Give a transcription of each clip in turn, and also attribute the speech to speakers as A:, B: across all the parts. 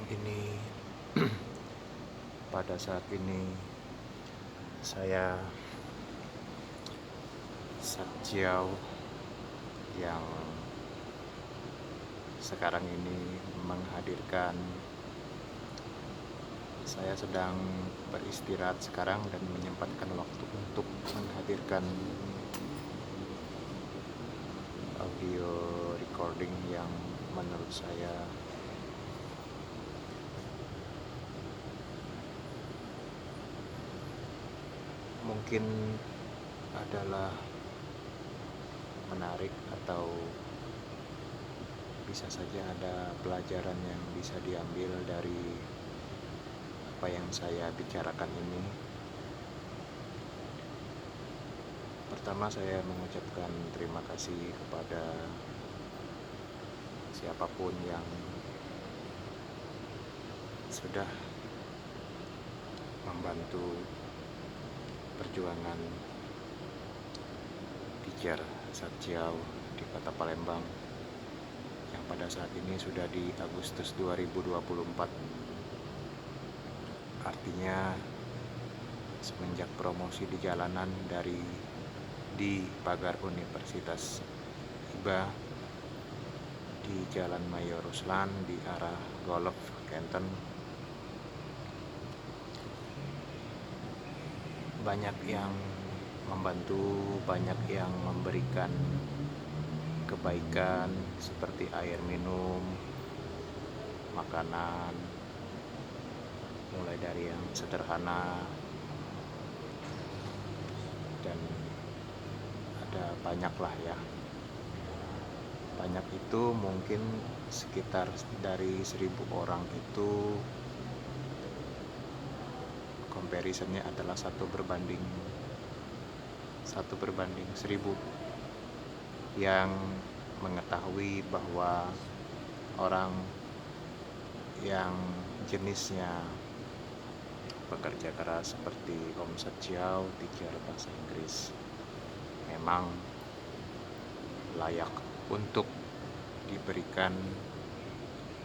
A: ini pada saat ini saya Satjiao yang sekarang ini menghadirkan, saya sedang beristirahat sekarang dan menyempatkan waktu untuk menghadirkan audio recording yang menurut saya mungkin adalah menarik atau bisa saja ada pelajaran yang bisa diambil dari apa yang saya bicarakan ini. Pertama, saya mengucapkan terima kasih kepada siapapun yang sudah membantu perjuangan Teacher Satjiao di Kota Palembang yang pada saat ini sudah di Agustus 2024. Artinya semenjak promosi di jalanan di pagar Universitas Iba di Jalan Mayor Ruslan di arah Golf Kenten, banyak yang membantu, banyak yang memberikan kebaikan seperti air minum, makanan, mulai dari yang sederhana, dan ada banyak lah ya. Banyak itu mungkin sekitar dari 1000 orang itu comparisonnya adalah 1 berbanding 1000 yang mengetahui bahwa orang yang jenisnya pekerja keras seperti Om Satjiao, teacher bahasa Inggris, memang layak untuk diberikan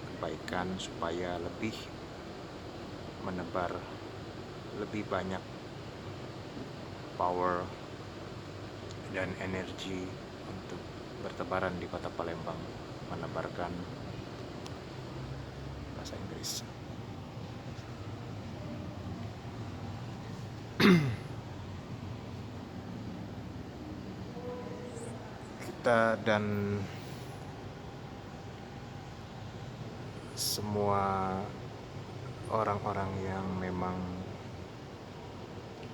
A: kebaikan supaya lebih menebar lebih banyak power dan energi untuk bertebaran di Kota Palembang, menebarkan bahasa Inggris. Kita dan semua orang-orang yang memang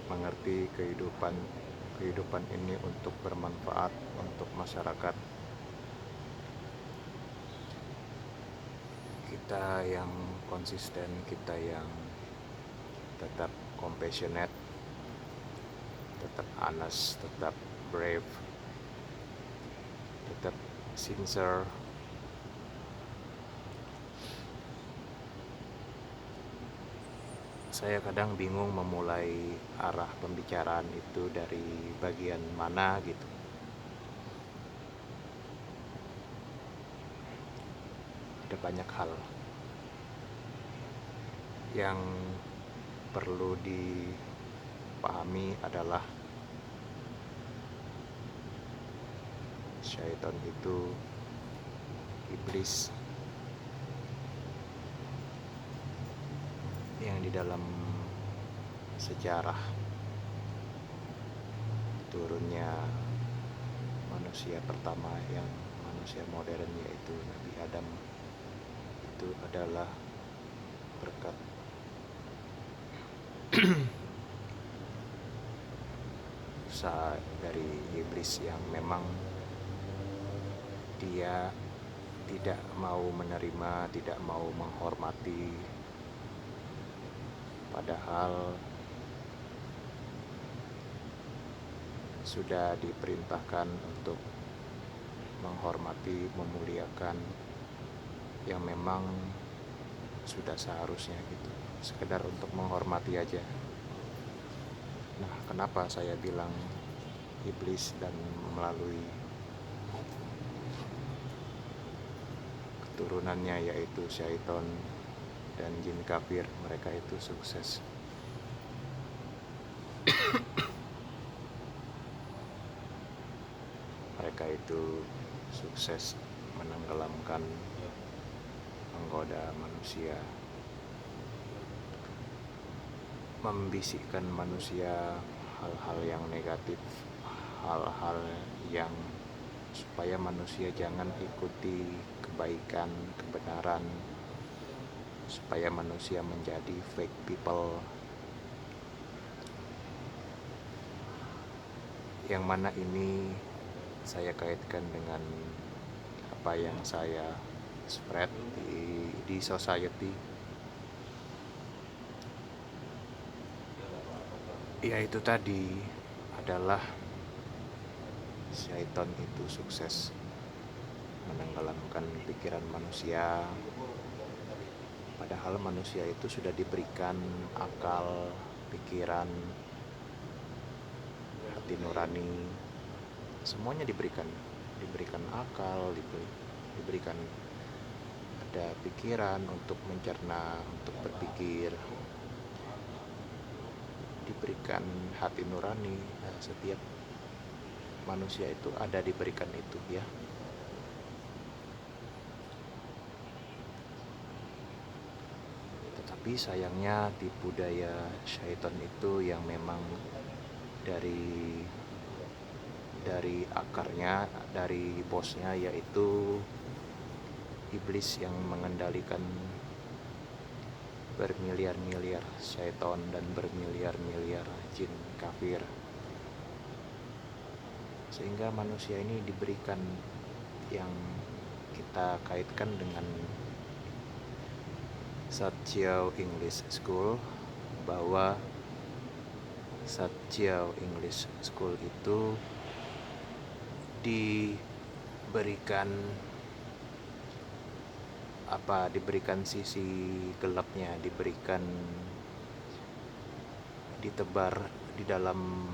A: mengerti kehidupan ini untuk bermanfaat untuk masyarakat. Kita yang konsisten, kita yang tetap compassionate, tetap honest, tetap brave, tetap sincere. Saya kadang bingung memulai arah pembicaraan itu dari bagian mana gitu. Ada banyak hal yang perlu dipahami adalah syaitan itu iblis yang di dalam sejarah turunnya manusia pertama, yang manusia modern, yaitu Nabi Adam, itu adalah berkat usaha dari iblis yang memang dia tidak mau menerima, tidak mau menghormati, padahal sudah diperintahkan untuk menghormati, memuliakan, yang memang sudah seharusnya gitu, sekedar untuk menghormati aja. Nah, kenapa saya bilang iblis dan melalui keturunannya yaitu syaitan dan jin kafir, mereka itu sukses. Mereka itu sukses menenggelamkan, menggoda manusia, membisikkan manusia hal-hal yang negatif, hal-hal yang supaya manusia jangan ikuti kebaikan, kebenaran, supaya manusia menjadi fake people, yang mana ini saya kaitkan dengan apa yang saya spread di society, yaitu tadi adalah syaitan itu sukses menenggelamkan pikiran manusia, padahal manusia itu sudah diberikan akal, pikiran, hati nurani, semuanya diberikan akal, diberikan ada pikiran untuk mencerna, untuk berpikir, diberikan hati nurani. Setiap manusia itu ada diberikan itu ya. Tetapi sayangnya tipu daya syaitan itu yang memang dari akarnya, dari bosnya, yaitu iblis yang mengendalikan bermiliar-miliar syaitan dan bermiliar-miliar jin kafir, sehingga manusia ini diberikan yang kita kaitkan dengan Satjiao English School, bahwa Satjiao English School itu diberikan sisi gelapnya, ditebar di dalam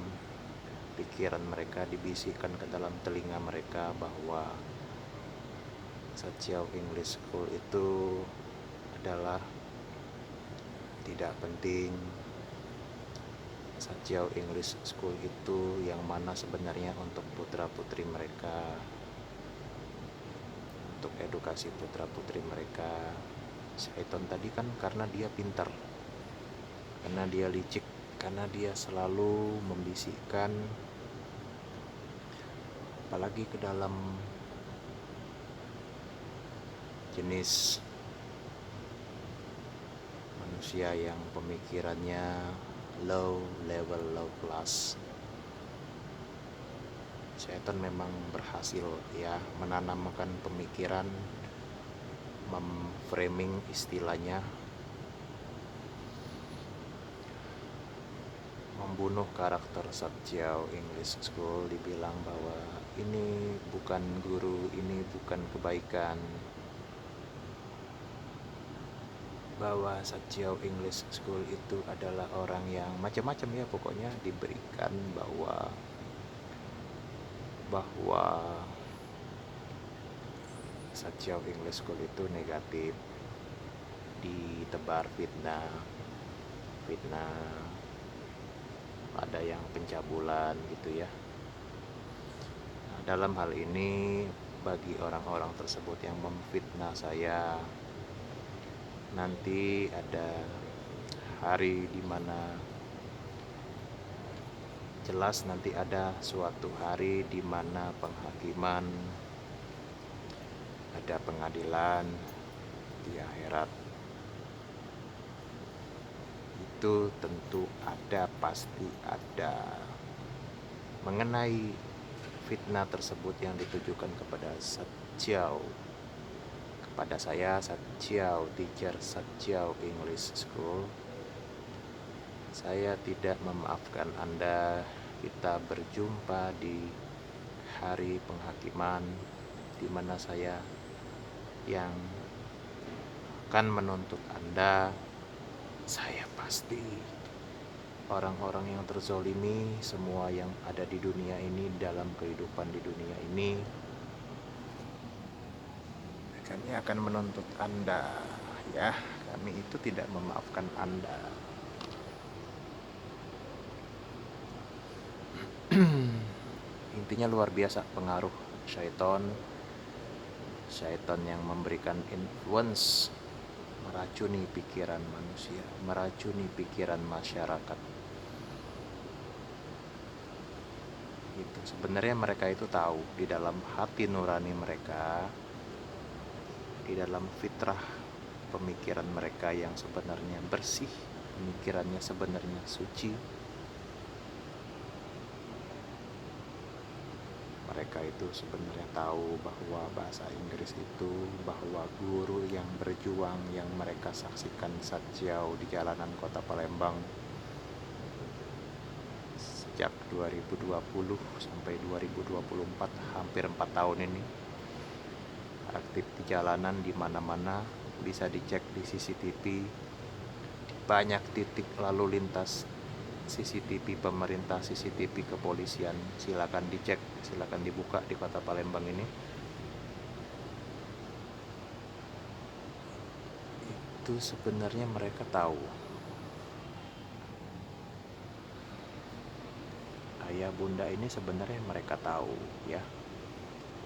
A: pikiran mereka, dibisikkan ke dalam telinga mereka bahwa Satjiao English School itu adalah tidak penting. Satjiao English School itu yang mana sebenarnya untuk putra-putri mereka, untuk edukasi putra-putri mereka. Syaitan tadi kan karena dia pintar, karena dia licik, karena dia selalu membisikkan, apalagi ke dalam jenis manusia yang pemikirannya low level, low class. Syaitan memang berhasil ya menanamkan pemikiran, memframing istilahnya, membunuh karakter Satjiao English School. Dibilang bahwa ini bukan guru, ini bukan kebaikan, bahwa Satjiao English School itu adalah orang yang macam-macam ya, pokoknya diberikan bahwa Satjiao English School itu negatif, ditebar fitnah, ada yang pencabulan gitu ya. Nah, dalam hal ini bagi orang-orang tersebut yang memfitnah saya, nanti ada hari dimana jelas nanti ada suatu hari di mana penghakiman, ada pengadilan di akhirat. Itu tentu ada, pasti ada, mengenai fitnah tersebut yang ditujukan kepada Satjiao, kepada saya Satjiao, teacher Satjiao English School. Saya tidak memaafkan Anda. Kita berjumpa di hari penghakiman, di mana saya yang akan menuntut Anda. Saya pasti orang-orang yang terzolimi, semua yang ada di dunia ini, dalam kehidupan di dunia ini, kami akan menuntut Anda. Ya, kami itu tidak memaafkan Anda. Intinya luar biasa pengaruh syaiton yang memberikan influence, meracuni pikiran manusia, meracuni pikiran masyarakat. Itu sebenarnya mereka itu tahu di dalam hati nurani mereka, di dalam fitrah pemikiran mereka yang sebenarnya bersih, pemikirannya sebenarnya suci. Mereka itu sebenarnya tahu bahwa bahasa Inggris itu, bahwa guru yang berjuang yang mereka saksikan Satjiao di jalanan kota Palembang sejak 2020 sampai 2024, hampir 4 tahun ini, aktif di jalanan di mana-mana, bisa dicek di CCTV, di banyak titik lalu lintas CCTV pemerintah, CCTV kepolisian. Silakan dicek, silakan dibuka di kota Palembang ini. Itu sebenarnya mereka tahu. Ayah bunda ini sebenarnya mereka tahu, ya.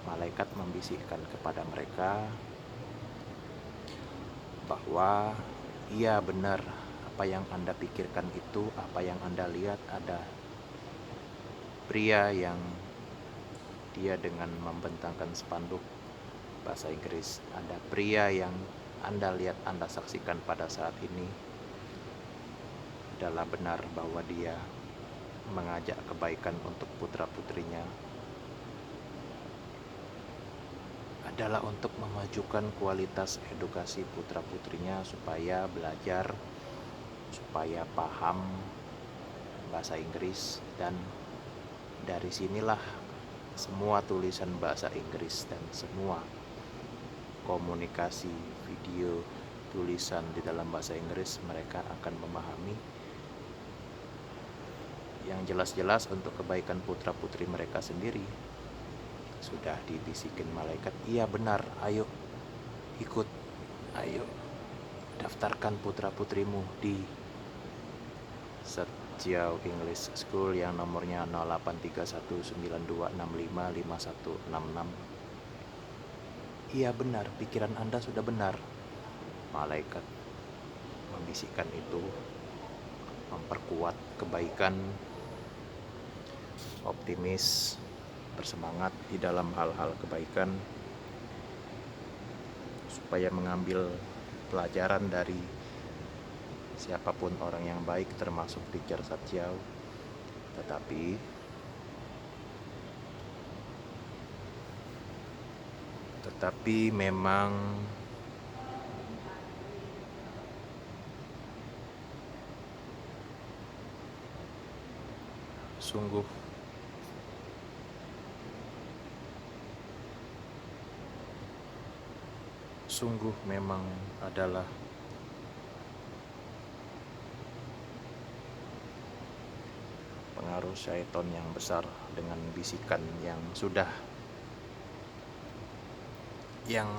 A: Malaikat membisikkan kepada mereka bahwa iya benar, apa yang Anda pikirkan itu, apa yang Anda lihat, ada pria yang dia dengan membentangkan spanduk bahasa Inggris, ada pria yang Anda lihat, Anda saksikan pada saat ini adalah benar, bahwa dia mengajak kebaikan untuk putra-putrinya, adalah untuk memajukan kualitas edukasi putra-putrinya supaya belajar, supaya paham bahasa Inggris. Dan dari sinilah semua tulisan bahasa Inggris dan semua komunikasi video tulisan di dalam bahasa Inggris mereka akan memahami, yang jelas-jelas untuk kebaikan putra-putri mereka sendiri. Sudah dibisikin malaikat, iya benar, ayo ikut, ayo daftarkan putra-putrimu di Satjiao English School yang nomornya 083192655166. Iya benar, pikiran Anda sudah benar. Malaikat membisikkan itu, memperkuat kebaikan, optimis, bersemangat di dalam hal-hal kebaikan, supaya mengambil pelajaran dari siapapun orang yang baik, termasuk teacher Satjiao. Tetapi memang sungguh memang adalah pengaruh syaiton yang besar dengan bisikan yang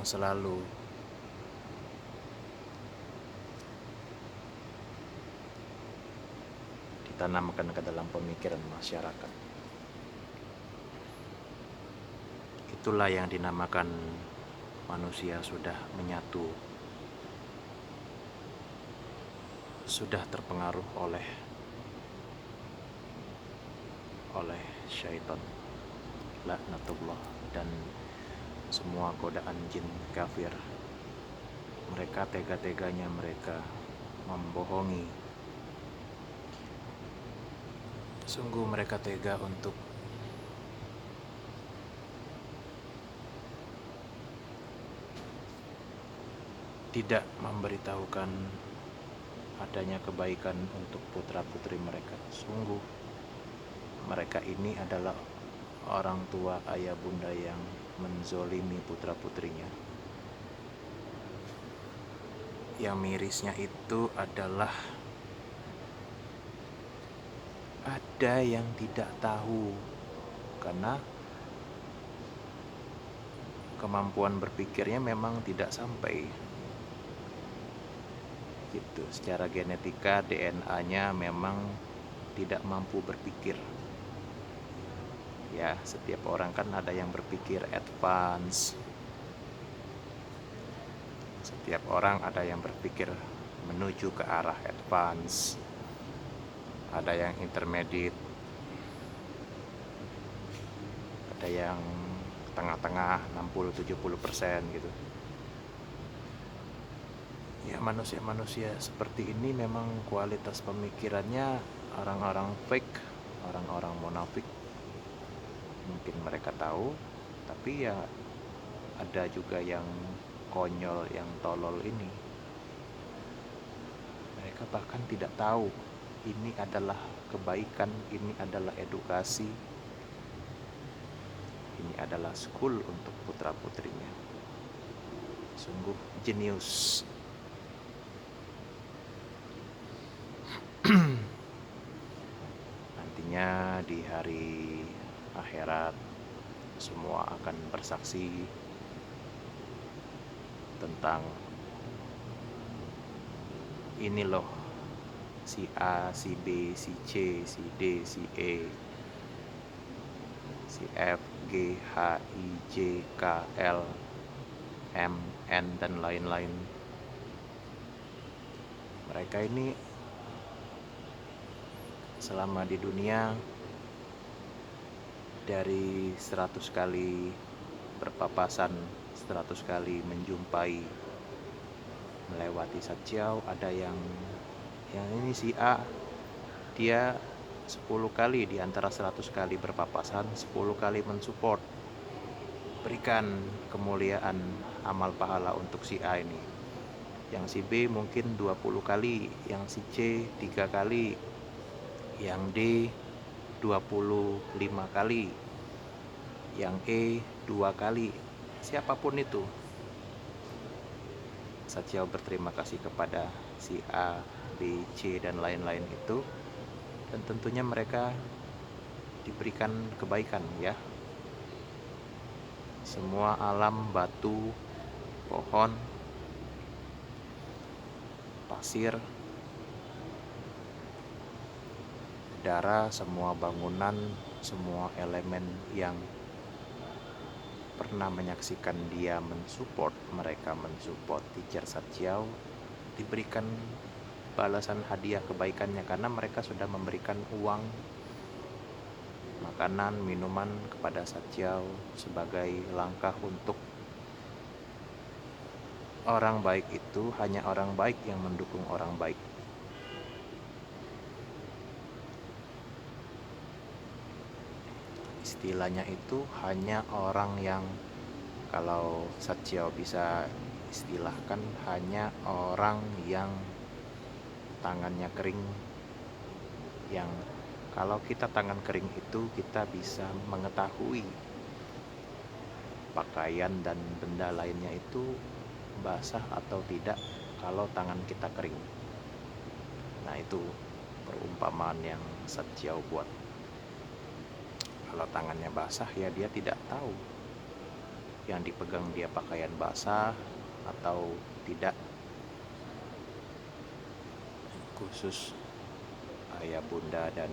A: selalu ditanamkan ke dalam pemikiran masyarakat. Itulah yang dinamakan manusia sudah menyatu, sudah terpengaruh oleh syaitan, laknatullah, dan semua godaan jin kafir. Mereka tega-teganya mereka membohongi. Sungguh mereka tega untuk tidak memberitahukan adanya kebaikan untuk putra-putri mereka. Sungguh mereka ini adalah orang tua, ayah bunda yang menzolimi putra-putrinya. Yang mirisnya itu adalah ada yang tidak tahu, karena kemampuan berpikirnya memang tidak sampai. gitu. Secara genetika DNA-nya memang tidak mampu berpikir. Ya, setiap orang kan ada yang berpikir advance. Setiap orang ada yang berpikir menuju ke arah advance. Ada yang intermediate. Ada yang tengah-tengah 60-70% gitu. Ya, manusia-manusia seperti ini memang kualitas pemikirannya orang-orang fake, orang-orang munafik. Mungkin mereka tahu, tapi ya ada juga yang konyol, yang tolol ini. Mereka bahkan tidak tahu ini adalah kebaikan, ini adalah edukasi, ini adalah school untuk putra-putrinya. Sungguh jenius. Nantinya di hari akhirat semua akan bersaksi tentang ini loh, si A, si B, si C, si D, si E, si F, G, H, I, J, K, L, M, N, dan lain-lain. Mereka ini selama di dunia dari 100 kali berpapasan, 100 kali menjumpai, melewati Sajiau, ada yang ini si A, dia 10 kali di antara 100 kali berpapasan, 10 kali mensupport, berikan kemuliaan amal pahala untuk si A ini. Yang si B mungkin 20 kali, yang si C 3 kali, yang D 25 kali, yang E 2 kali. Siapapun itu, Sajiau berterima kasih kepada si A, B, C, dan lain-lain itu. Dan tentunya mereka diberikan kebaikan ya. Semua alam, batu, pohon, pasir, udara, semua bangunan, semua elemen yang pernah menyaksikan dia mensupport, mereka mensupport teacher Sajiau, diberikan balasan hadiah kebaikannya karena mereka sudah memberikan uang, makanan, minuman kepada Sajiau sebagai langkah untuk orang baik itu hanya orang baik yang mendukung orang baik. Istilahnya itu hanya orang yang, kalau Sajiau bisa istilahkan, hanya orang yang tangannya kering, yang kalau kita tangan kering itu kita bisa mengetahui pakaian dan benda lainnya itu basah atau tidak kalau tangan kita kering. Nah, itu perumpamaan yang Sajiau buat. Kalau tangannya basah ya dia tidak tahu yang dipegang dia pakaian basah atau tidak. Khusus ayah bunda dan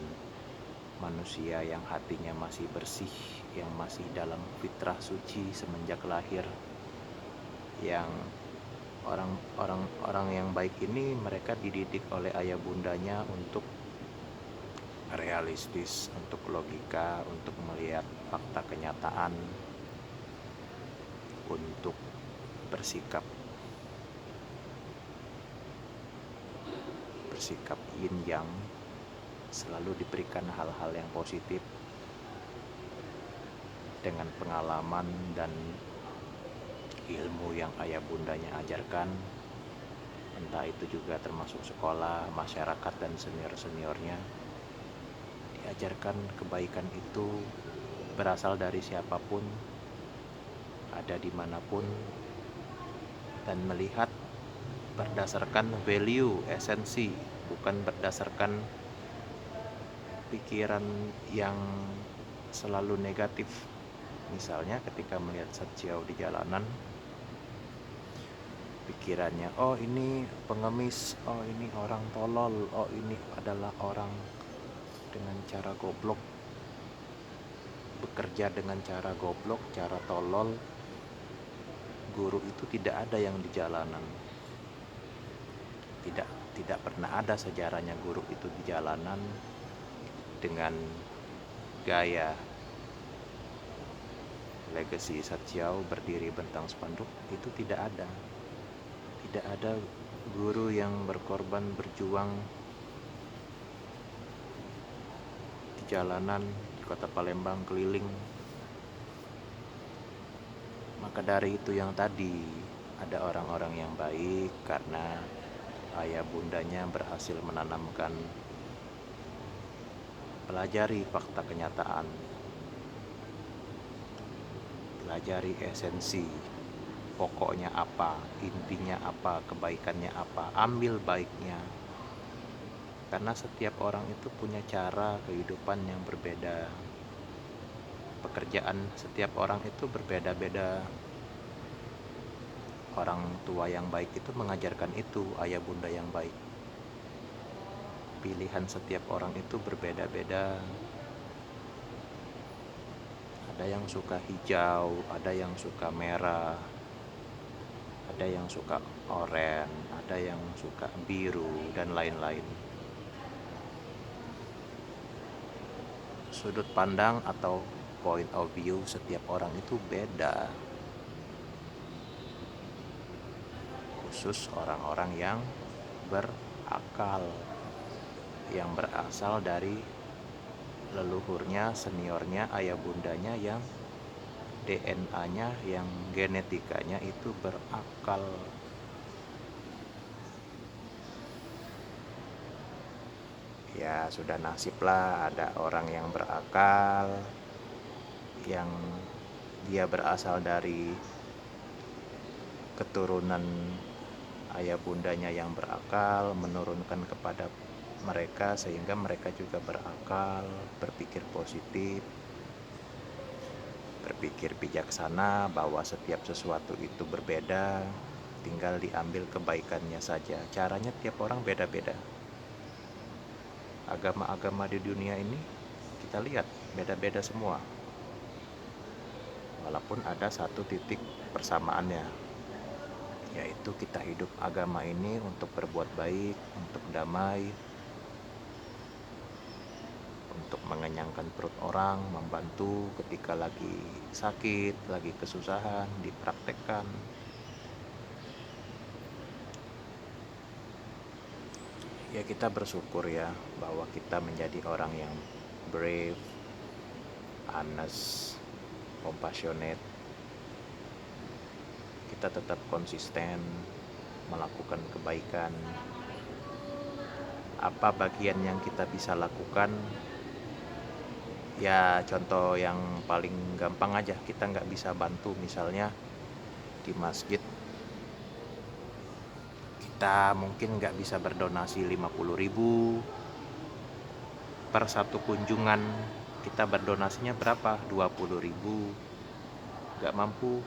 A: manusia yang hatinya masih bersih, yang masih dalam fitrah suci semenjak lahir, yang orang yang baik ini mereka dididik oleh ayah bundanya untuk realistis, untuk logika, untuk melihat fakta kenyataan, untuk bersikap yin yang, selalu diberikan hal-hal yang positif dengan pengalaman dan ilmu yang ayah bundanya ajarkan, entah itu juga termasuk sekolah, masyarakat, dan senior-seniornya. Diajarkan kebaikan itu berasal dari siapapun, ada dimanapun, dan melihat berdasarkan value, esensi, bukan berdasarkan pikiran yang selalu negatif. Misalnya ketika melihat Sajiau di jalanan, pikirannya, oh ini pengemis, oh ini orang tolol, oh ini adalah orang dengan cara goblok, bekerja dengan cara goblok, cara tolol. Guru itu tidak ada yang di jalanan. Tidak pernah ada sejarahnya guru itu di jalanan dengan gaya legacy Satsiao berdiri bentang spanduk. Itu tidak ada. Tidak ada guru yang berkorban berjuang di jalanan di kota Palembang keliling. Maka dari itu yang tadi, ada orang-orang yang baik karena ayah bundanya berhasil menanamkan, pelajari fakta kenyataan, pelajari esensi, pokoknya apa, intinya apa, kebaikannya apa, ambil baiknya. Karena setiap orang itu punya cara kehidupan yang berbeda. Pekerjaan setiap orang itu berbeda-beda. Orang tua yang baik itu mengajarkan itu, ayah bunda yang baik. Pilihan setiap orang itu berbeda-beda. Ada yang suka hijau, ada yang suka merah, ada yang suka oranye, ada yang suka biru, dan lain-lain. Sudut pandang atau point of view setiap orang itu beda. Khusus orang-orang yang berakal, yang berasal dari leluhurnya, seniornya, ayah bundanya yang DNA-nya, yang genetikanya itu berakal. Ya sudah nasib lah ada orang yang berakal, yang dia berasal dari keturunan ayah bundanya yang berakal, menurunkan kepada mereka sehingga mereka juga berakal, berpikir positif, berpikir bijaksana bahwa setiap sesuatu itu berbeda, tinggal diambil kebaikannya saja. Caranya tiap orang beda-beda. Agama-agama di dunia ini kita lihat beda-beda semua, walaupun ada satu titik persamaannya, yaitu kita hidup agama ini untuk berbuat baik, untuk damai, untuk mengenyangkan perut orang, membantu ketika lagi sakit, lagi kesusahan, dipraktekkan. Ya kita bersyukur ya bahwa kita menjadi orang yang brave, honest, compassionate. Kita tetap konsisten melakukan kebaikan. Apa bagian yang kita bisa lakukan? Ya contoh yang paling gampang aja, kita nggak bisa bantu misalnya di masjid, kita mungkin nggak bisa berdonasi 50.000 per satu kunjungan. Kita berdonasinya berapa? 20.000. Nggak mampu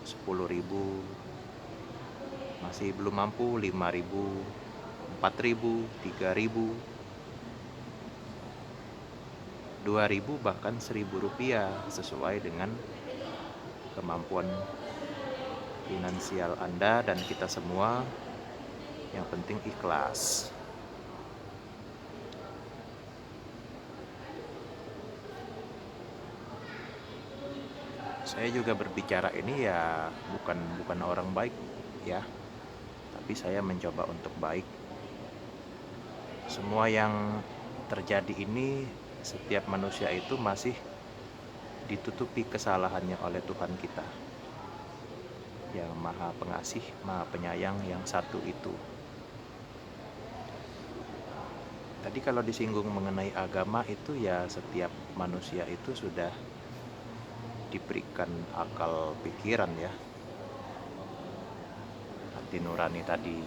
A: 10.000, masih belum mampu 5.000, 4.000, 3.000, 2.000, bahkan 1.000 rupiah, sesuai dengan kemampuan finansial Anda dan kita semua. Yang penting ikhlas. Saya juga berbicara ini ya bukan orang baik ya, tapi saya mencoba untuk baik. Semua yang terjadi ini, setiap manusia itu masih ditutupi kesalahannya oleh Tuhan kita yang maha pengasih, maha penyayang, yang satu itu. Tadi kalau disinggung mengenai agama itu ya, setiap manusia itu sudah diberikan akal pikiran ya, hati nurani tadi.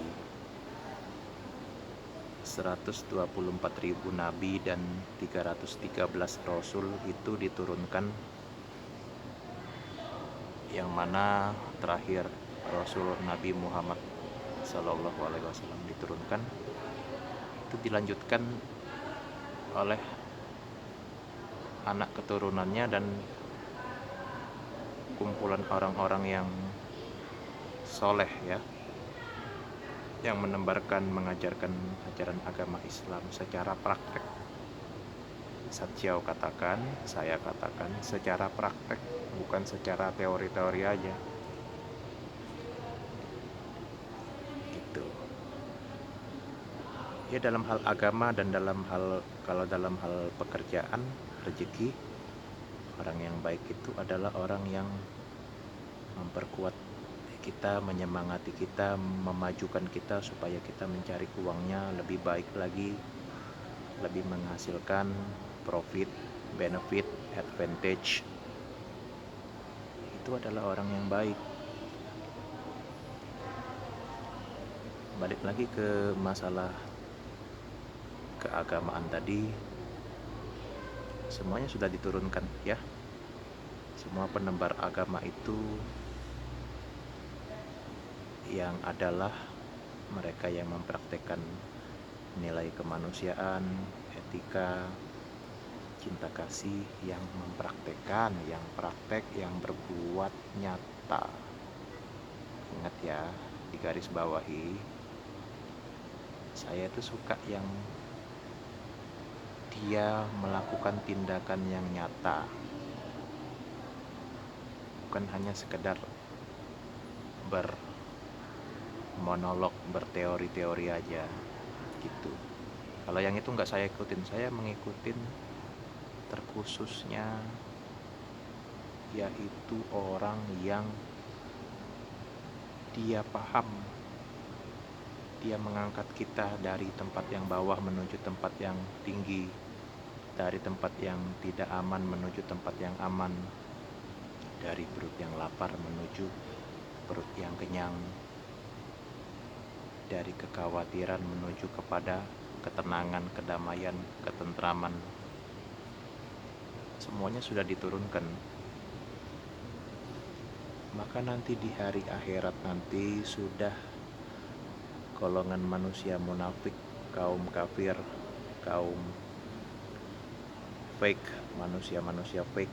A: 124.000 nabi dan 313 rasul itu diturunkan, yang mana terakhir Rasul Nabi Muhammad Shallallahu Alaihi Wasallam diturunkan, itu dilanjutkan oleh anak keturunannya dan kumpulan orang-orang yang soleh ya, yang menebarkan, mengajarkan ajaran agama Islam secara praktek. Satyau katakan, saya katakan secara praktek, bukan secara teori-teori aja. Gitu. Ya dalam hal agama dan kalau dalam hal pekerjaan, rezeki, orang yang baik itu adalah orang yang memperkuat kita, menyemangati kita, memajukan kita supaya kita mencari uangnya lebih baik lagi, lebih menghasilkan profit, benefit, advantage. Itu adalah orang yang baik. Balik lagi ke masalah keagamaan tadi, semuanya sudah diturunkan ya. Semua penebar agama itu yang adalah mereka yang mempraktekkan nilai kemanusiaan, etika, cinta kasih, yang mempraktekkan, yang praktek, yang berbuat nyata. Ingat ya, di garis bawahi, saya itu suka yang dia melakukan tindakan yang nyata, bukan hanya sekedar bermonolog, berteori-teori aja gitu. Kalau yang itu nggak saya ikutin, saya mengikutin terkhususnya yaitu orang yang dia paham, dia mengangkat kita dari tempat yang bawah menuju tempat yang tinggi, dari tempat yang tidak aman menuju tempat yang aman, dari perut yang lapar menuju perut yang kenyang, dari kekhawatiran menuju kepada ketenangan, kedamaian, ketentraman. Semuanya sudah diturunkan. Maka nanti di hari akhirat nanti sudah golongan manusia munafik, kaum kafir, kaum fake, manusia-manusia fake,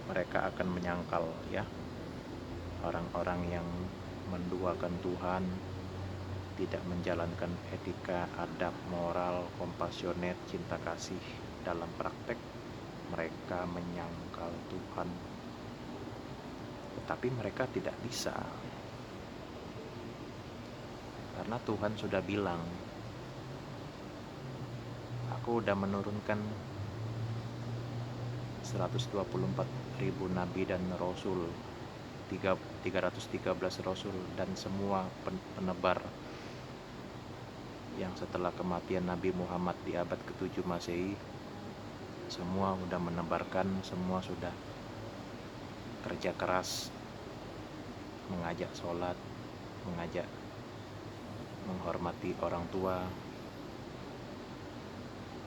A: mereka akan menyangkal ya. Orang-orang yang menduakan Tuhan, tidak menjalankan etika, adab, moral, kompasionet, cinta kasih dalam praktek, mereka menyangkal Tuhan. Tetapi mereka tidak bisa, karena Tuhan sudah bilang, aku udah menurunkan 124.000 nabi dan rasul, 313 rasul, dan semua penebar yang setelah kematian Nabi Muhammad di abad ke-7 Masehi, semua sudah menebarkan, semua sudah kerja keras, mengajak sholat, mengajak menghormati orang tua,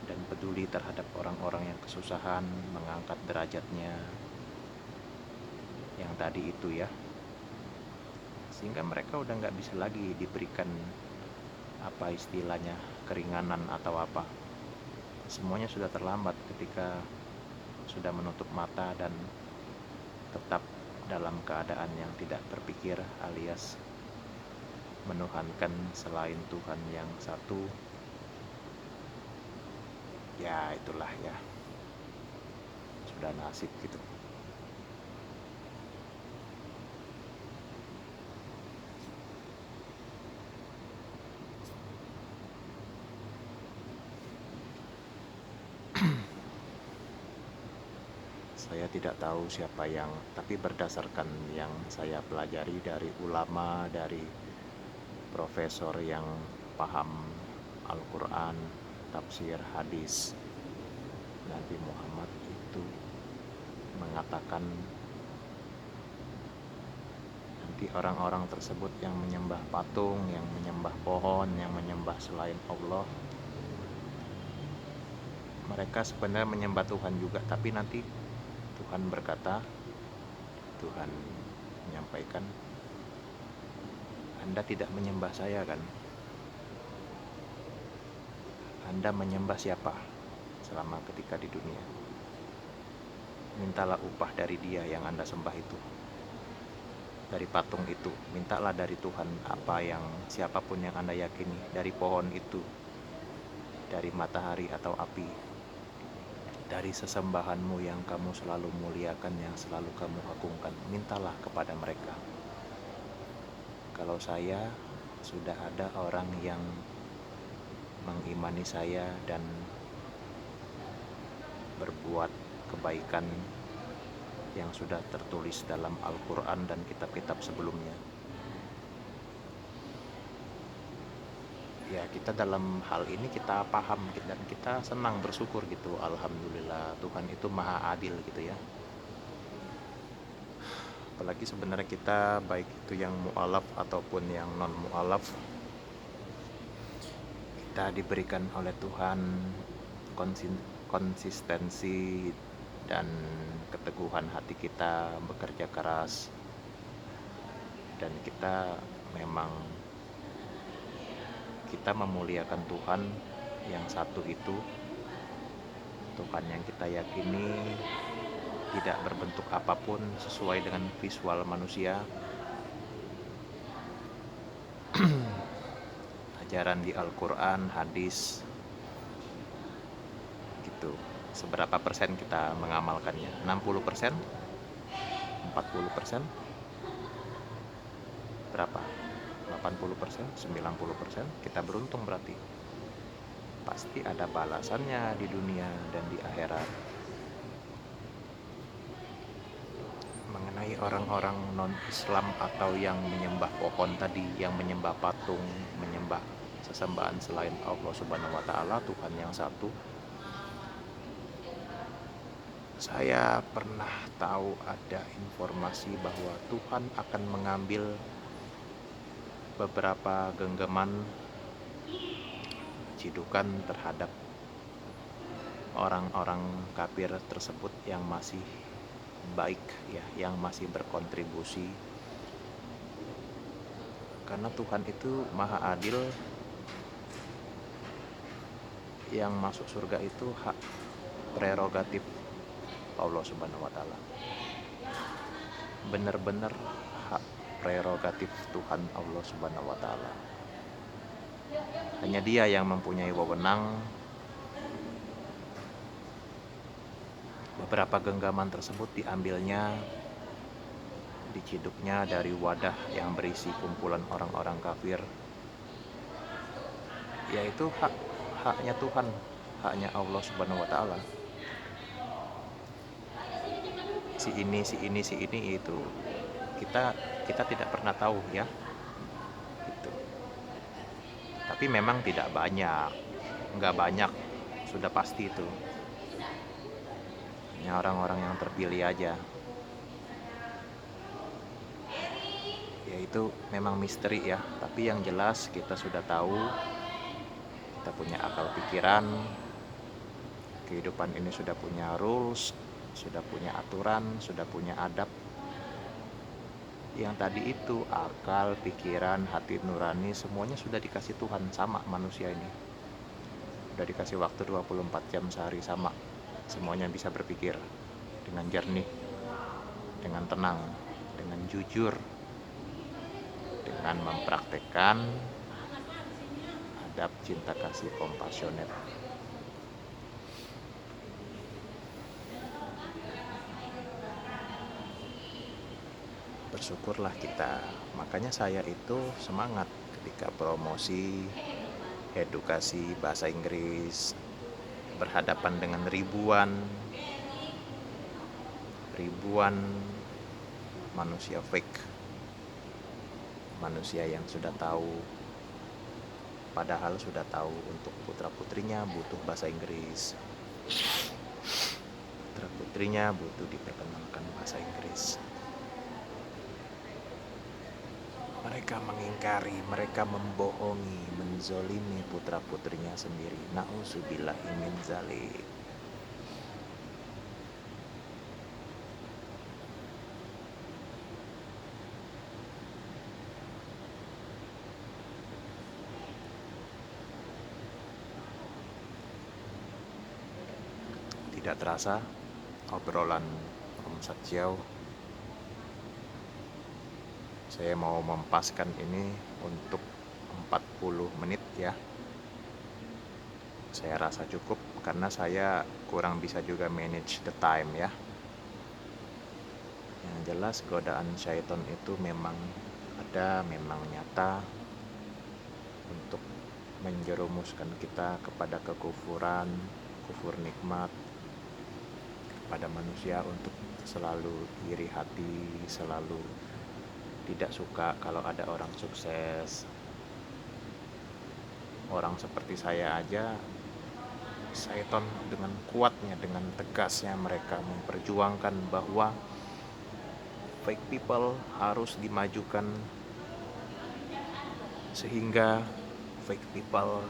A: dan peduli terhadap orang-orang yang kesusahan, mengangkat derajatnya, yang tadi itu ya. Sehingga mereka udah nggak bisa lagi diberikan apa istilahnya, keringanan atau apa. Semuanya sudah terlambat ketika sudah menutup mata dan tetap dalam keadaan yang tidak berpikir, alias menuhankan selain Tuhan yang satu. Ya itulah ya, sudah nasib gitu. Saya tidak tahu siapa yang, tapi berdasarkan yang saya pelajari dari ulama, dari profesor yang paham Al-Quran, tafsir, hadis, Nabi Muhammad itu mengatakan nanti orang-orang tersebut yang menyembah patung, yang menyembah pohon, yang menyembah selain Allah, mereka sebenarnya menyembah Tuhan juga, tapi nanti Tuhan berkata, Tuhan menyampaikan, Anda tidak menyembah saya kan? Anda menyembah siapa selama ketika di dunia? Mintalah upah dari dia yang Anda sembah itu, dari patung itu. Mintalah dari Tuhan apa yang siapapun yang Anda yakini, dari pohon itu, dari matahari atau api, dari sesembahanmu yang kamu selalu muliakan, yang selalu kamu agungkan. Mintalah kepada mereka. Kalau saya, sudah ada orang yang mengimani saya dan berbuat kebaikan yang sudah tertulis dalam Al-Quran dan kitab-kitab sebelumnya. Ya, kita dalam hal ini kita paham dan kita senang, bersyukur gitu. Alhamdulillah, Tuhan itu maha adil gitu ya. Apalagi sebenarnya kita, baik itu yang mu'alaf ataupun yang non mu'alaf, kita diberikan oleh Tuhan konsistensi dan keteguhan hati kita bekerja keras, dan kita memang kita memuliakan Tuhan yang satu itu. Tuhan yang kita yakini tidak berbentuk apapun sesuai dengan visual manusia. Ajaran di Al-Quran, hadis gitu. Seberapa persen kita mengamalkannya? 60%? 40%? Berapa? 80%? 90%? Kita beruntung berarti. Pasti ada balasannya di dunia dan di akhirat. Mengenai orang-orang non-Islam atau yang menyembah pohon tadi, yang menyembah patung, menyembah sesembahan selain Allah Subhanahu wa Ta'ala, Tuhan yang satu, saya pernah tahu ada informasi bahwa Tuhan akan mengambil beberapa genggaman cidukan terhadap orang-orang kafir tersebut yang masih baik ya, yang masih berkontribusi. Karena Tuhan itu maha adil. Yang masuk surga itu hak prerogatif Allah Subhanahu wa Ta'ala. Benar-benar hak prerogatif Tuhan Allah Subhanahu wa Ta'ala. Hanya Dia yang mempunyai wewenang. Beberapa genggaman tersebut diambilnya, diciduknya dari wadah yang berisi kumpulan orang-orang kafir, yaitu haknya Tuhan, haknya Allah Subhanahu wa Ta'ala. Si ini itu kita tidak pernah tahu ya gitu. Tapi memang tidak banyak, nggak banyak, sudah pasti itu. Hanya orang-orang yang terpilih aja. Yaitu memang misteri ya, tapi yang jelas kita sudah tahu, kita punya akal pikiran, kehidupan ini sudah punya rules, sudah punya aturan, sudah punya adab. Yang tadi itu akal, pikiran, hati nurani, semuanya sudah dikasih Tuhan sama manusia ini. Sudah dikasih waktu 24 jam sehari sama. Semuanya bisa berpikir dengan jernih, dengan tenang, dengan jujur, dengan mempraktekkan adab cinta kasih kompasioner. Bersyukurlah kita. Makanya saya itu semangat ketika promosi edukasi bahasa Inggris, berhadapan dengan ribuan manusia fake, manusia yang sudah tahu, padahal sudah tahu untuk putra-putrinya butuh bahasa Inggris, putra-putrinya butuh diperkenalkan bahasa Inggris. Mereka mengingkari, mereka membohongi, menzolimi putra-putrinya sendiri. Na'udzubillahi min dzalik. Tidak terasa obrolan Om Satjiao, saya mau mempaskan ini untuk 40 menit ya. Saya rasa cukup karena saya kurang bisa juga manage the time ya. Yang jelas godaan syaitan itu memang ada, memang nyata untuk menjerumuskan kita kepada kekufuran, kufur nikmat, pada manusia untuk selalu iri hati, selalu tidak suka kalau ada orang sukses. Orang seperti saya aja, syaitan dengan kuatnya, dengan tegasnya mereka memperjuangkan bahwa fake people harus dimajukan sehingga fake people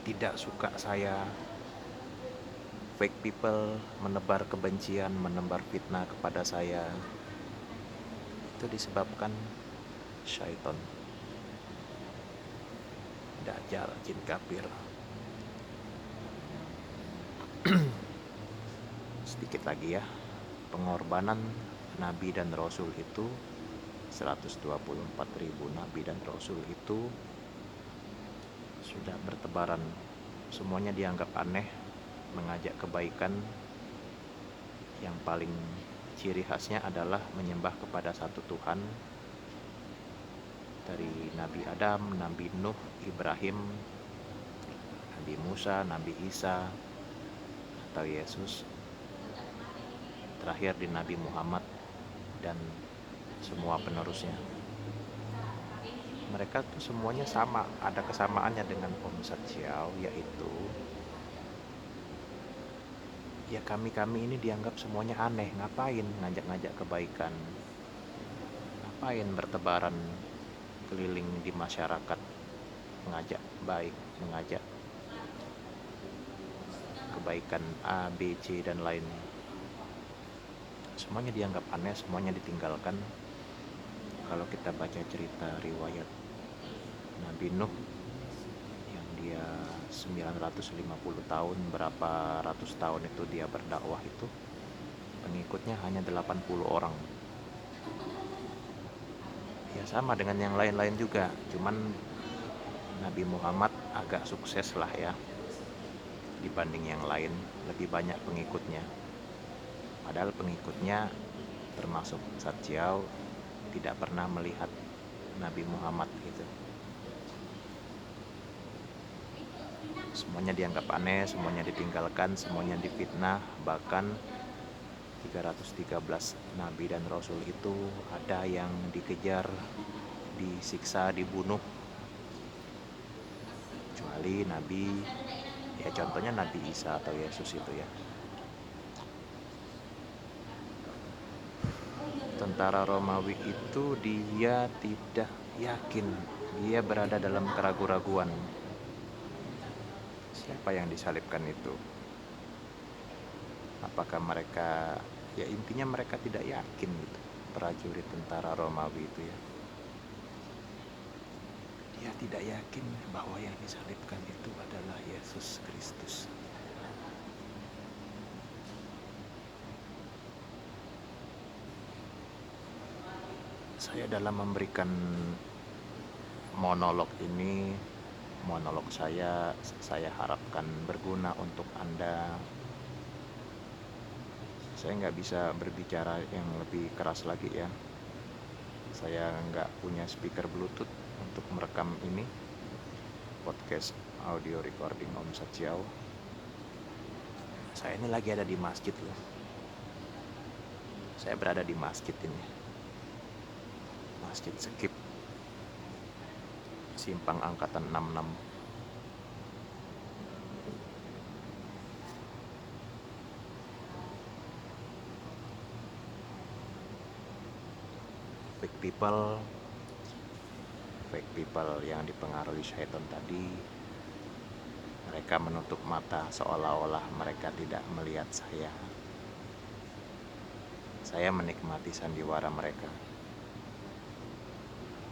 A: tidak suka saya. Fake people menebar kebencian, menebar fitnah kepada saya. Itu disebabkan syaitan, dajjal, jin kafir. Sedikit lagi ya, pengorbanan nabi dan rasul itu 124.000 nabi dan rasul itu sudah bertebaran. Semuanya dianggap aneh, mengajak kebaikan. Yang paling ciri khasnya adalah menyembah kepada satu Tuhan. Dari Nabi Adam, Nabi Nuh, Ibrahim, Nabi Musa, Nabi Isa atau Yesus, terakhir di Nabi Muhammad dan semua penerusnya. Mereka tuh semuanya sama, ada kesamaannya dengan Om Satjiao, yaitu ya kami-kami ini dianggap semuanya aneh. Ngapain ngajak-ngajak kebaikan, ngapain bertebaran keliling di masyarakat, mengajak baik, mengajak kebaikan A, B, C dan lainnya. Semuanya dianggap aneh, semuanya ditinggalkan. Kalau kita baca cerita riwayat Nabi Nuh yang dia 950 tahun, berapa ratus tahun itu dia berdakwah, itu pengikutnya hanya 80 orang. Ya sama dengan yang lain-lain juga, cuman Nabi Muhammad agak sukses lah ya dibanding yang lain, lebih banyak pengikutnya. Padahal pengikutnya termasuk Satjiao tidak pernah melihat Nabi Muhammad gitu. Semuanya dianggap aneh, semuanya ditinggalkan, semuanya difitnah. Bahkan 313 nabi dan rasul itu ada yang dikejar, disiksa, dibunuh. Kecuali nabi, ya contohnya Nabi Isa atau Yesus itu ya. Tentara Romawi itu dia tidak yakin, dia berada dalam keraguan-raguan. Siapa yang disalibkan itu? Apakah mereka, ya intinya mereka tidak yakin gitu, prajurit tentara Romawi itu ya. Dia tidak yakin bahwa yang disalibkan itu adalah Yesus Kristus. Saya dalam memberikan monolog ini, monolog saya harapkan berguna untuk Anda. Saya nggak bisa berbicara yang lebih keras lagi ya. Saya nggak punya speaker Bluetooth untuk merekam ini podcast audio recording Om Satjiao. Saya ini lagi ada di masjid loh. Saya berada di masjid ini, Masjid Sekip, Simpang Angkatan 66. Fake people yang dipengaruhi syaitan tadi, mereka menutup mata seolah-olah mereka tidak melihat saya. Saya menikmati sandiwara mereka.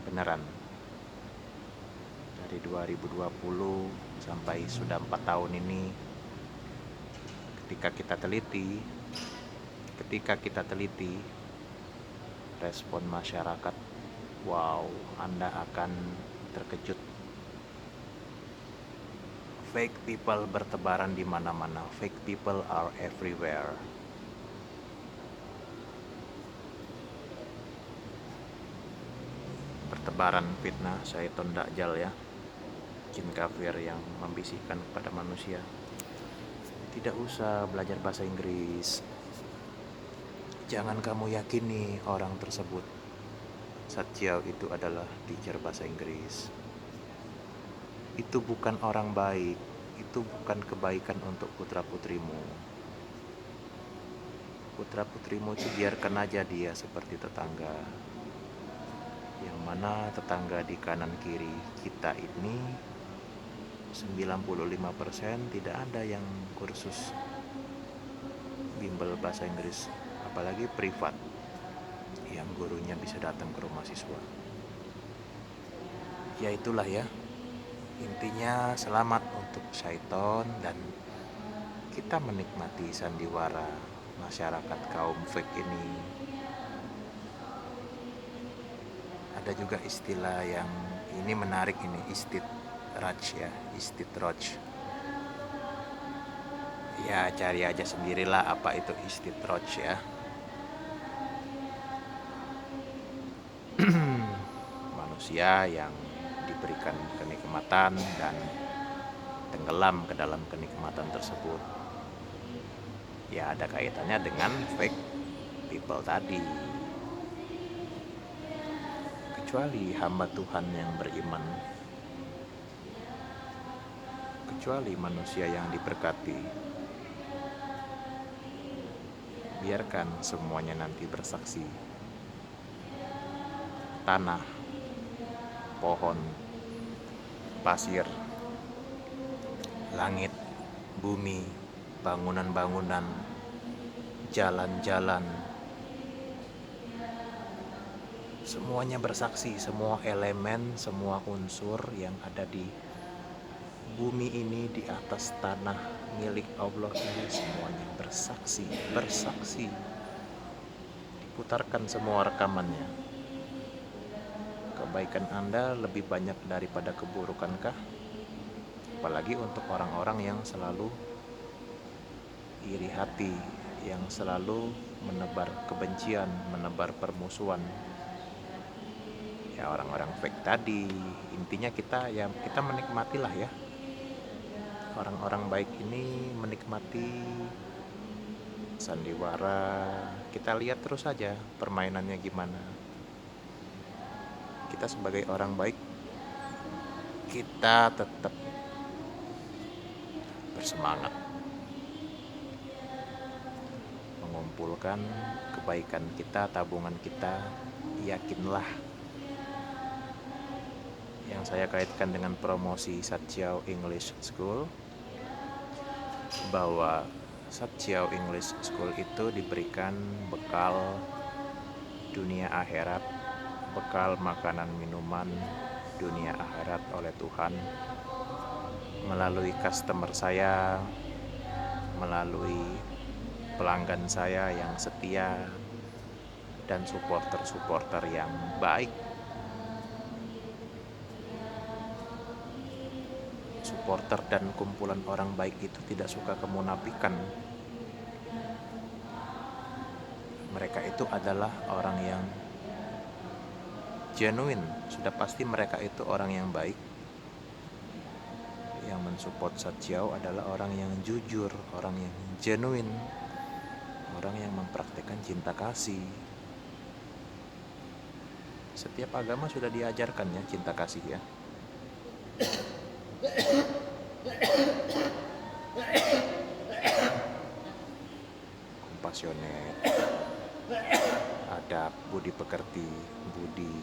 A: Beneran. Dari 2020 sampai sudah 4 tahun ini, ketika kita teliti respon masyarakat, wow, Anda akan terkejut. Fake people bertebaran di mana-mana. Fake people are everywhere. Bertebaran fitnah, syaiton dajjal ya, jin kafir yang membisikkan kepada manusia, tidak usah belajar bahasa Inggris. Jangan kamu yakini orang tersebut. Satjiao itu adalah teacher bahasa Inggris. Itu bukan orang baik. Itu bukan kebaikan untuk putra-putrimu. Putra-putrimu itu biarkan aja dia seperti tetangga. Yang mana tetangga di kanan kiri kita ini 95% tidak ada yang kursus bimbel bahasa Inggris, apalagi privat yang gurunya bisa datang ke rumah siswa. Ya itulah ya, intinya selamat untuk syaiton, dan kita menikmati sandiwara masyarakat kaum fake ini. Ada juga istilah yang ini menarik ini, istidraj ya, istidraj. Ya cari aja sendirilah apa itu istidraj ya. Manusia yang diberikan kenikmatan dan tenggelam ke dalam kenikmatan tersebut. Ya ada kaitannya dengan fake people tadi. Kecuali hamba Tuhan yang beriman, kecuali manusia yang diberkati, biarkan semuanya nanti bersaksi. Tanah, pohon, pasir, langit, bumi, bangunan-bangunan, jalan-jalan, semuanya bersaksi. Semua elemen, semua unsur yang ada di bumi ini, di atas tanah milik Allah ini, semuanya bersaksi. Diputarkan semua rekamannya. Kebaikan Anda lebih banyak daripada keburukankah? Apalagi untuk orang-orang yang selalu iri hati, yang selalu menebar kebencian, menebar permusuhan. Ya orang-orang fake tadi. Intinya kita menikmatilah ya. Orang-orang baik ini menikmati sandiwara. Kita lihat terus saja permainannya gimana. Kita sebagai orang baik, kita tetap bersemangat mengumpulkan kebaikan kita, tabungan kita. Yakinlah, yang saya kaitkan dengan promosi Satjiao English School, bahwa Satjiao English School itu diberikan bekal dunia akhirat, bekal makanan minuman dunia akhirat oleh Tuhan melalui customer saya, melalui pelanggan saya yang setia dan supporter yang baik. Supporter dan kumpulan orang baik itu tidak suka kemunafikan. Mereka itu adalah orang yang genuine. Sudah pasti mereka itu orang yang baik. Yang mensupport Satjiao adalah orang yang jujur, orang yang genuine, orang yang mempraktikkan cinta kasih. Setiap agama sudah diajarkan ya cinta kasih ya. Compassionate, adab, budi pekerti, budi.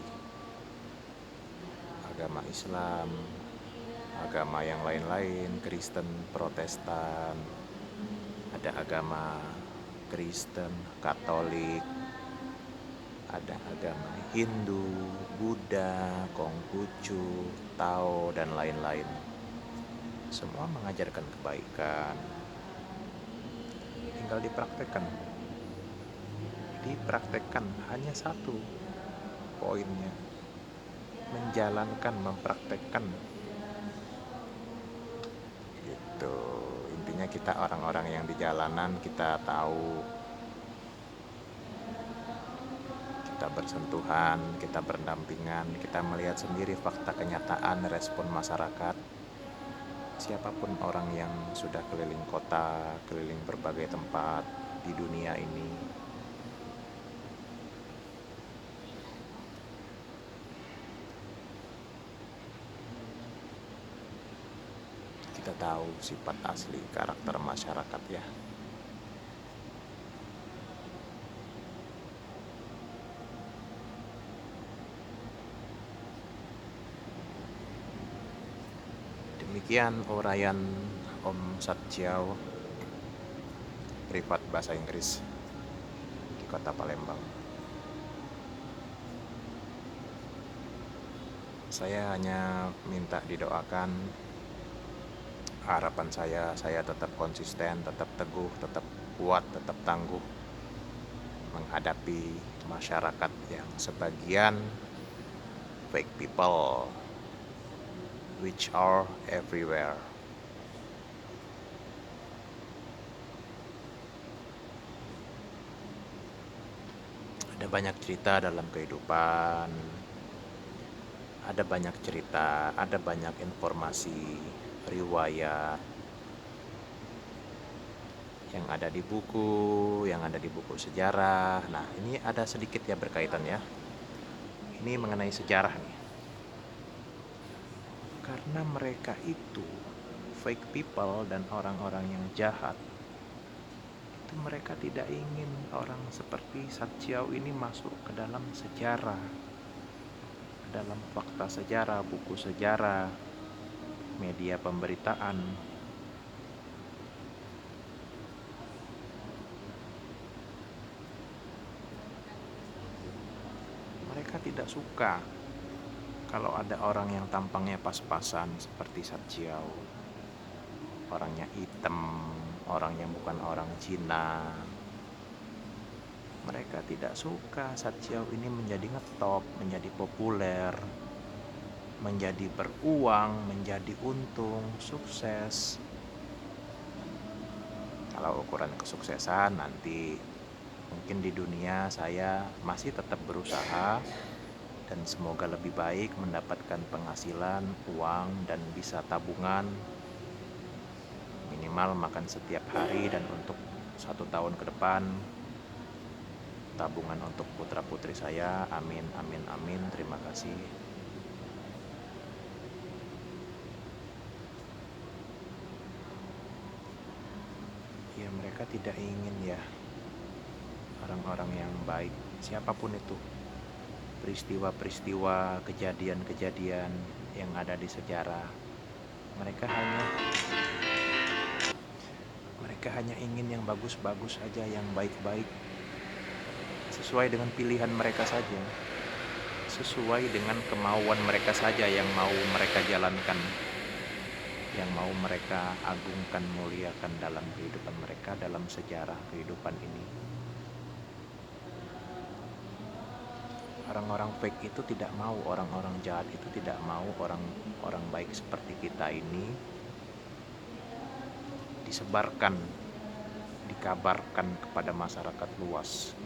A: Agama Islam, agama yang lain-lain, Kristen, Protestan, ada agama Kristen, Katolik, ada agama Hindu, Buddha, Konghucu, Tao, dan lain-lain. Semua mengajarkan kebaikan. tinggal dipraktekkan. Dipraktekkan hanya satu poinnya, menjalankan, mempraktekkan. Gitu. Intinya kita orang-orang yang di jalanan, kita tahu, kita bersentuhan, kita berdampingan, kita melihat sendiri fakta kenyataan respon masyarakat. Siapapun orang yang sudah keliling kota, keliling berbagai tempat di dunia ini, kita tahu sifat asli karakter masyarakat ya. Demikian uraian Om Satjiao, privat bahasa Inggris di kota Palembang. Saya hanya minta didoakan. Harapan saya tetap konsisten, tetap teguh, tetap kuat, tetap tangguh menghadapi masyarakat yang sebagian fake people which are everywhere. Ada banyak cerita dalam kehidupan, ada banyak cerita, ada banyak informasi, riwayat yang ada di buku sejarah. Nah, ini ada sedikit ya berkaitan ya. Ini mengenai sejarah nih. Karena mereka itu fake people dan orang-orang yang jahat, itu mereka tidak ingin orang seperti Satjiao ini masuk ke dalam sejarah, dalam fakta sejarah, buku sejarah, media pemberitaan. Mereka tidak suka kalau ada orang yang tampangnya pas-pasan seperti Satjiao, orangnya hitam, orang yang bukan orang Cina. Mereka tidak suka Satjiao ini menjadi ngetop, menjadi populer, menjadi beruang, menjadi untung, sukses. Kalau ukuran kesuksesan nanti mungkin di dunia saya masih tetap berusaha dan semoga lebih baik, mendapatkan penghasilan, uang, dan bisa tabungan minimal makan setiap hari, dan untuk 1 tahun ke depan tabungan untuk putra putri saya. Amin, amin, amin. Terima kasih. Ya, mereka tidak ingin ya orang-orang yang baik, siapapun itu. Peristiwa-peristiwa, kejadian-kejadian yang ada di sejarah, mereka hanya ingin yang bagus-bagus saja, yang baik-baik, sesuai dengan pilihan mereka saja, sesuai dengan kemauan mereka saja yang mau mereka jalankan, yang mau mereka agungkan, muliakan dalam kehidupan mereka, dalam sejarah kehidupan ini. Orang-orang fake itu tidak mau, orang-orang jahat itu tidak mau orang baik seperti kita ini disebarkan, dikabarkan kepada masyarakat luas,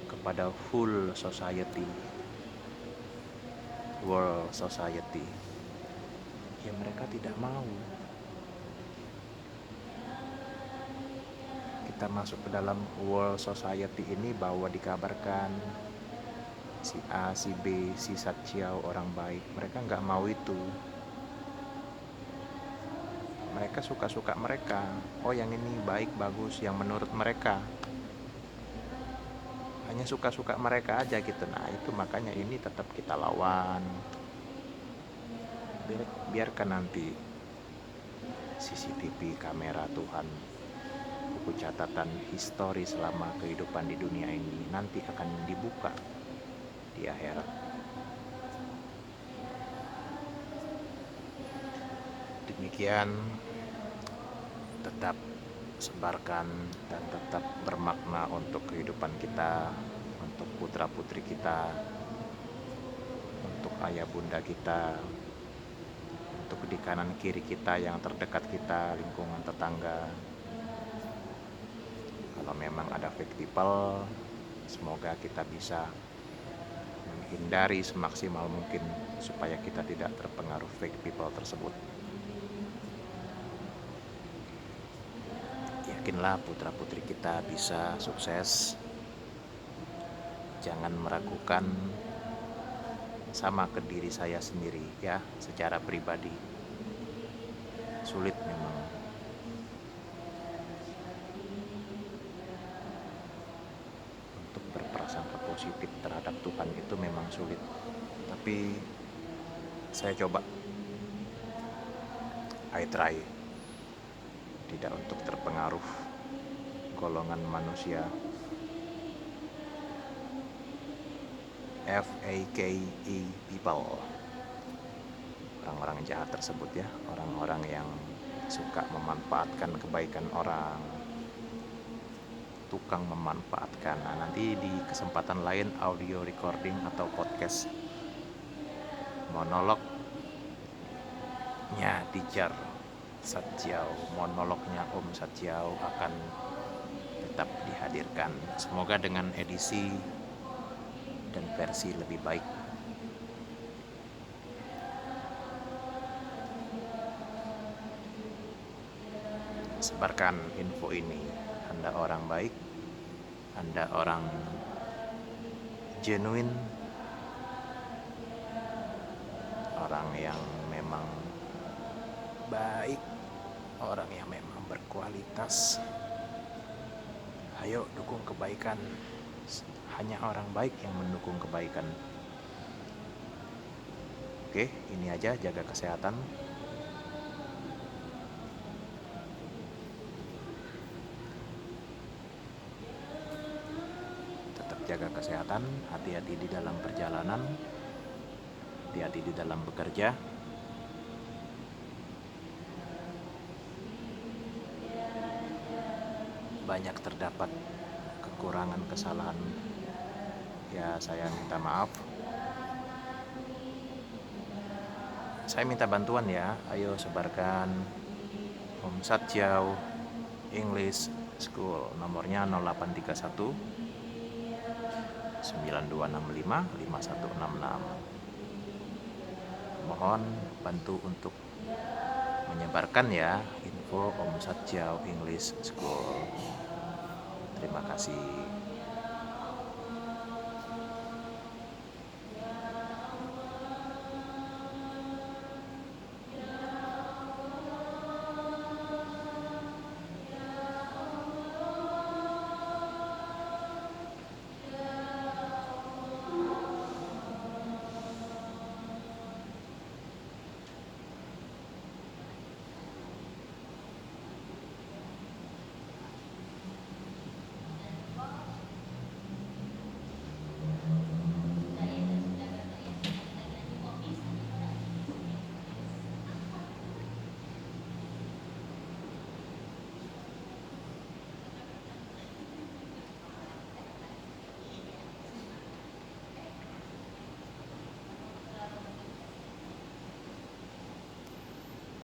A: kepada full society, world society. Ya, mereka tidak mau kita masuk ke dalam world society ini bahwa dikabarkan si A, si B, si Satjiao orang baik. Mereka nggak mau itu. Mereka suka-suka mereka. Oh, yang ini baik, bagus, yang menurut mereka. Hanya suka-suka mereka aja gitu. Nah, itu makanya ini tetap kita lawan. Biarkan nanti CCTV, kamera Tuhan, buku catatan histori selama kehidupan di dunia ini nanti akan dibuka di akhirat. Demikian, tetap sebarkan dan tetap bermakna untuk kehidupan kita, untuk putra-putri kita, untuk ayah bunda kita, untuk di kanan kiri kita yang terdekat kita, lingkungan tetangga. Kalau memang ada fake people, semoga kita bisa menghindari semaksimal mungkin supaya kita tidak terpengaruh fake people tersebut. Yakinlah putra-putri kita bisa sukses. Jangan meragukan, sama ke diri saya sendiri ya, secara pribadi. Sulit memang. Untuk berprasangka positif terhadap Tuhan itu memang sulit. Tapi saya coba. I try. Tidak untuk terpengaruh golongan manusia FAKE people, orang-orang jahat tersebut ya, orang-orang yang suka memanfaatkan kebaikan orang, tukang memanfaatkan. Nah, nanti di kesempatan lain audio recording atau podcast monolognya Teacher Satjiao, monolognya Om Satjiao akan tetap dihadirkan. Semoga dengan edisi dan versi lebih baik. Sebarkan info ini. Anda orang baik, Anda orang genuine, orang yang memang baik, orang yang memang berkualitas. Ayo dukung kebaikan. Hanya orang baik yang mendukung kebaikan. Oke, ini aja, jaga kesehatan. Tetap jaga kesehatan, hati-hati di dalam perjalanan, hati-hati di dalam bekerja. Banyak terdapat kekurangan, kesalahan, ya saya minta maaf. Saya minta bantuan ya, ayo sebarkan Om Satjiao English School, nomornya 0831 9265 5166. Mohon bantu untuk menyebarkan ya info Om Satjiao English School. Terima kasih.